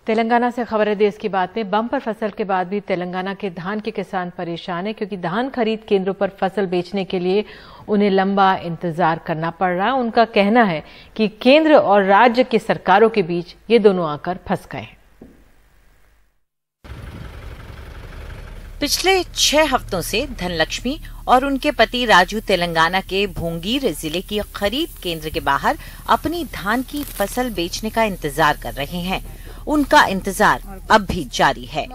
तेलंगाना से खबर है देश की बात में। बम्पर फसल के बाद भी तेलंगाना के धान के किसान परेशान हैं क्योंकि धान खरीद केंद्रों पर फसल बेचने के लिए उन्हें लंबा इंतजार करना पड़ रहा है। उनका कहना है कि केंद्र और राज्य की सरकारों के बीच ये दोनों आकर फंस गए हैं। पिछले 6 हफ्तों से धनलक्ष्मी और उनके पति राजू तेलंगाना के भोंगीर जिले की खरीद केंद्र के बाहर अपनी धान की फसल बेचने का इंतजार कर रहे हैं। उनका इंतजार अब भी जारी है।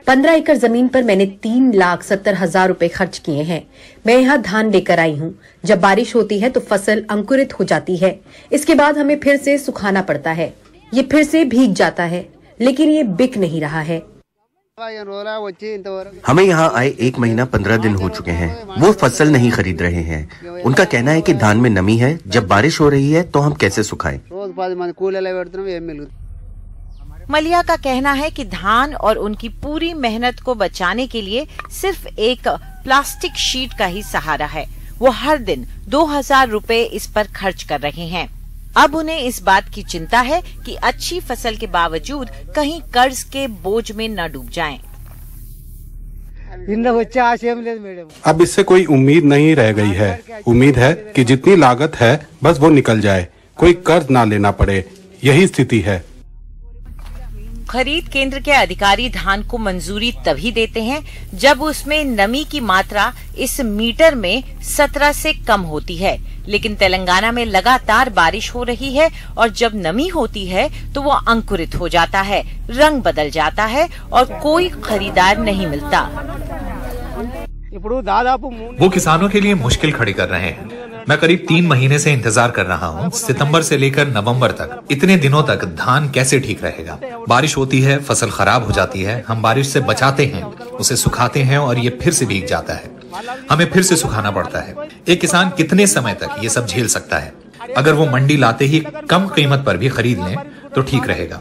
15 एकड़ जमीन पर मैंने 3,70,000 रुपए खर्च किए हैं। मैं यहाँ धान लेकर आई हूँ। जब बारिश होती है तो फसल अंकुरित हो जाती है। इसके बाद हमें फिर से सुखाना पड़ता है। ये फिर से भीग जाता है, लेकिन ये बिक नहीं रहा है। हमें यहाँ आए 1 महीना 15 दिन हो चुके हैं। वो फसल नहीं खरीद रहे हैं। उनका कहना है कि धान में नमी है, जब बारिश हो रही है तो हम कैसे सुखाएं? मलिया का कहना है कि धान और उनकी पूरी मेहनत को बचाने के लिए सिर्फ एक प्लास्टिक शीट का ही सहारा है। वो हर दिन 2,000 रुपए इस पर खर्च कर रहे हैं। अब उन्हें इस बात की चिंता है कि अच्छी फसल के बावजूद कहीं कर्ज के बोझ में न डूब जाएं। अब इससे कोई उम्मीद नहीं रह गई है। उम्मीद है कि जितनी लागत है बस वो निकल जाए, कोई कर्ज ना लेना पड़े। यही स्थिति है। खरीद केंद्र के अधिकारी धान को मंजूरी तभी देते हैं जब उसमें नमी की मात्रा इस मीटर में 17 से कम होती है। लेकिन तेलंगाना में लगातार बारिश हो रही है और जब नमी होती है तो वो अंकुरित हो जाता है, रंग बदल जाता है और कोई खरीदार नहीं मिलता। वो किसानों के लिए मुश्किल खड़ी कर रहे हैं। मैं करीब 3 महीने से इंतजार कर रहा हूँ, सितंबर से लेकर नवंबर तक। इतने दिनों तक धान कैसे ठीक रहेगा? बारिश होती है, फसल खराब हो जाती है, हम बारिश से बचाते हैं, उसे सुखाते हैं और ये फिर से भीग जाता है। हमें फिर से सुखाना पड़ता है। एक किसान कितने समय तक ये सब झेल सकता है? अगर वो मंडी लाते ही कम कीमत पर भी खरीद लें तो ठीक रहेगा।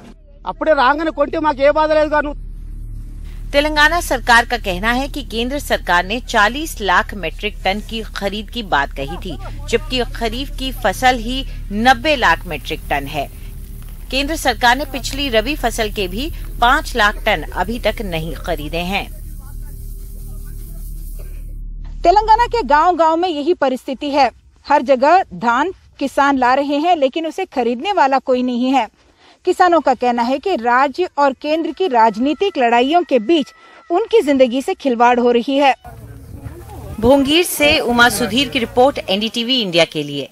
तेलंगाना सरकार का कहना है कि केंद्र सरकार ने 40 लाख मीट्रिक टन की खरीद की बात कही थी, जबकि खरीफ की फसल ही 90 लाख मीट्रिक टन है। केंद्र सरकार ने पिछली रबी फसल के भी 5 लाख टन अभी तक नहीं खरीदे हैं। तेलंगाना के गांव-गांव में यही परिस्थिति है। हर जगह धान किसान ला रहे हैं, लेकिन उसे खरीदने वाला कोई नहीं है। किसानों का कहना है कि राज्य और केंद्र की राजनीतिक लड़ाइयों के बीच उनकी जिंदगी से खिलवाड़ हो रही है। भोंगीर से उमा सुधीर की रिपोर्ट, NDTV इंडिया के लिए।